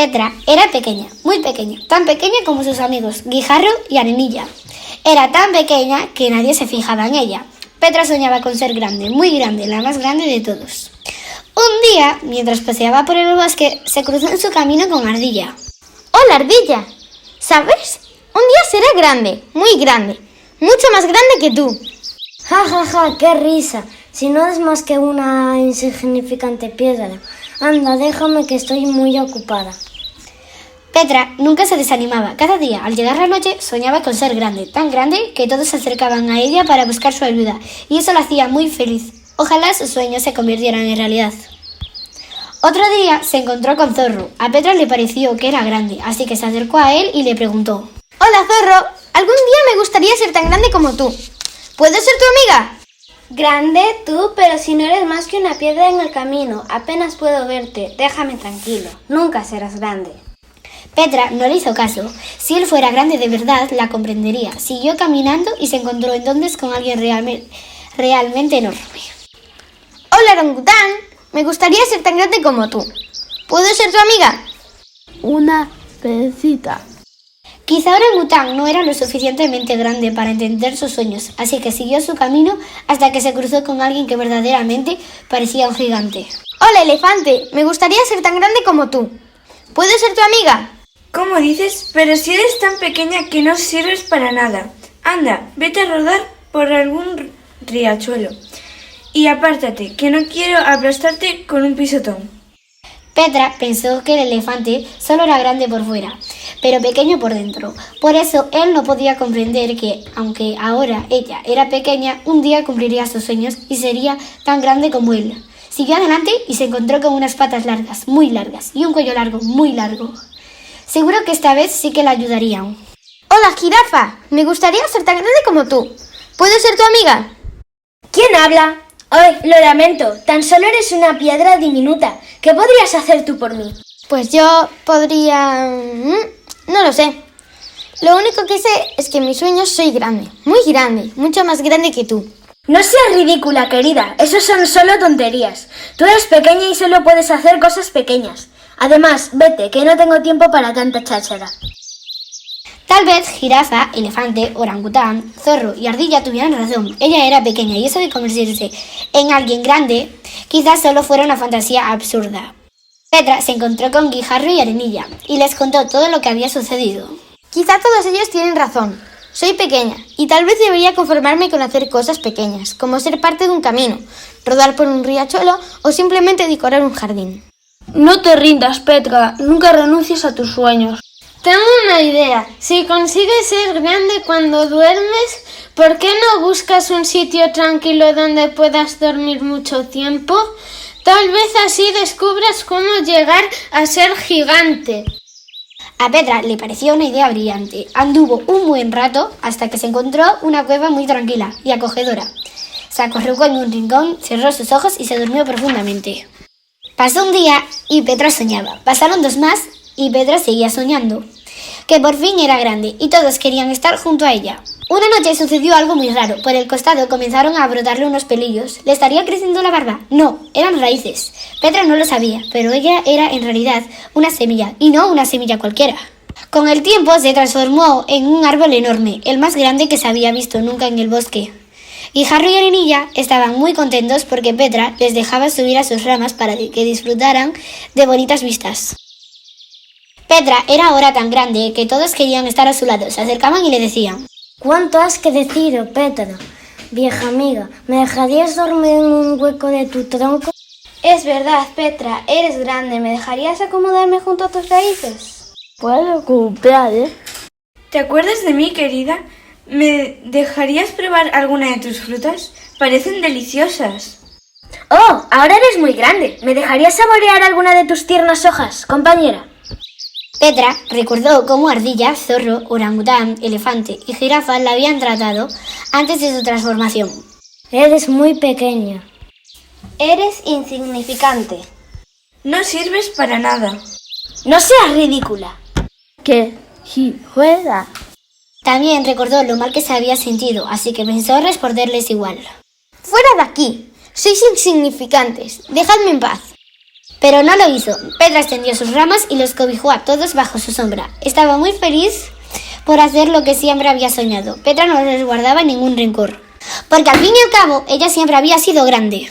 Petra era pequeña, muy pequeña, tan pequeña como sus amigos Guijarro y Arenilla. Era tan pequeña que nadie se fijaba en ella. Petra soñaba con ser grande, muy grande, la más grande de todos. Un día, mientras paseaba por el bosque, se cruzó en su camino con Ardilla. ¡Hola, Ardilla! ¿Sabes? Un día seré grande, muy grande, mucho más grande que tú. Ja, ja, ja, qué risa. Si no es más que una insignificante piedra. Anda, déjame que estoy muy ocupada. Petra nunca se desanimaba. Cada día, al llegar la noche, soñaba con ser grande, tan grande que todos se acercaban a ella para buscar su ayuda, y eso la hacía muy feliz. Ojalá sus sueños se convirtieran en realidad. Otro día se encontró con Zorro. A Petra le pareció que era grande, así que se acercó a él y le preguntó: Hola, Zorro. Algún día me gustaría ser tan grande como tú. ¿Puedo ser tu amiga? Grande tú, pero si no eres más que una piedra en el camino. Apenas puedo verte. Déjame tranquilo. Nunca serás grande. Petra no le hizo caso. Si él fuera grande de verdad, la comprendería. Siguió caminando y se encontró entonces con alguien realmente enorme. Hola, orangután. Me gustaría ser tan grande como tú. ¿Puedo ser tu amiga? Una pecita. Quizá Orangután no era lo suficientemente grande para entender sus sueños, así que siguió su camino hasta que se cruzó con alguien que verdaderamente parecía un gigante. Hola, elefante. Me gustaría ser tan grande como tú. ¿Puedo ser tu amiga? ¿Cómo dices? Pero si eres tan pequeña que no sirves para nada. Anda, vete a rodar por algún riachuelo. Y apártate, que no quiero aplastarte con un pisotón. Petra pensó que el elefante solo era grande por fuera, pero pequeño por dentro. Por eso él no podía comprender que, aunque ahora ella era pequeña, un día cumpliría sus sueños y sería tan grande como él. Siguió adelante y se encontró con unas patas largas, muy largas, y un cuello largo, muy largo. Seguro que esta vez sí que la ayudarían. Hola, jirafa. Me gustaría ser tan grande como tú. ¿Puedo ser tu amiga? ¿Quién habla? Ay, lo lamento. Tan solo eres una piedra diminuta. ¿Qué podrías hacer tú por mí? Pues yo podría... No lo sé. Lo único que sé es que en mis sueños soy grande, mucho más grande que tú. No seas ridícula, querida. Eso son solo tonterías. Tú eres pequeña y solo puedes hacer cosas pequeñas. Además, vete, que no tengo tiempo para tanta cháchara. Tal vez jirafa, elefante, orangután, zorro y ardilla tuvieran razón. Ella era pequeña y eso de convertirse en alguien grande quizás solo fuera una fantasía absurda. Petra se encontró con Guijarro y Arenilla y les contó todo lo que había sucedido. Quizá todos ellos tienen razón. Soy pequeña y tal vez debería conformarme con hacer cosas pequeñas, como ser parte de un camino, rodar por un riachuelo o simplemente decorar un jardín. No te rindas, Petra. Nunca renuncies a tus sueños. Tengo una idea. Si consigues ser grande cuando duermes, ¿por qué no buscas un sitio tranquilo donde puedas dormir mucho tiempo? Tal vez así descubras cómo llegar a ser gigante. A Petra le pareció una idea brillante. Anduvo un buen rato hasta que se encontró una cueva muy tranquila y acogedora. Se acurrucó en un rincón, cerró sus ojos y se durmió profundamente. Pasó un día y Petra soñaba. Pasaron 2 más y Petra seguía soñando, que por fin era grande y todos querían estar junto a ella. Una noche sucedió algo muy raro. Por el costado comenzaron a brotarle unos pelillos. ¿Le estaría creciendo la barba? No, eran raíces. Petra no lo sabía, pero ella era en realidad una semilla, y no una semilla cualquiera. Con el tiempo se transformó en un árbol enorme, el más grande que se había visto nunca en el bosque. Guijarro y Arenilla estaban muy contentos porque Petra les dejaba subir a sus ramas para que disfrutaran de bonitas vistas. Petra era ahora tan grande que todos querían estar a su lado. Se acercaban y le decían: ¿Cuánto has que decir, Petra? Vieja amiga, ¿me dejarías dormir en un hueco de tu tronco? Es verdad, Petra, eres grande. ¿Me dejarías acomodarme junto a tus raíces? Puedo comprar, ¿eh? ¿Te acuerdas de mí, querida? ¿Me dejarías probar alguna de tus frutas? Parecen deliciosas. ¡Oh! Ahora eres muy grande. ¿Me dejarías saborear alguna de tus tiernas hojas, compañera? Petra recordó cómo Ardilla, Zorro, Orangután, Elefante y Jirafa la habían tratado antes de su transformación. Eres muy pequeña. Eres insignificante. No sirves para nada. No seas ridícula. Que si fuera. También recordó lo mal que se había sentido, así que pensó responderles igual. ¡Fuera de aquí! Sois insignificantes. Dejadme en paz. Pero no lo hizo. Petra extendió sus ramas y los cobijó a todos bajo su sombra. Estaba muy feliz por hacer lo que siempre había soñado. Petra no les guardaba ningún rencor, porque al fin y al cabo ella siempre había sido grande.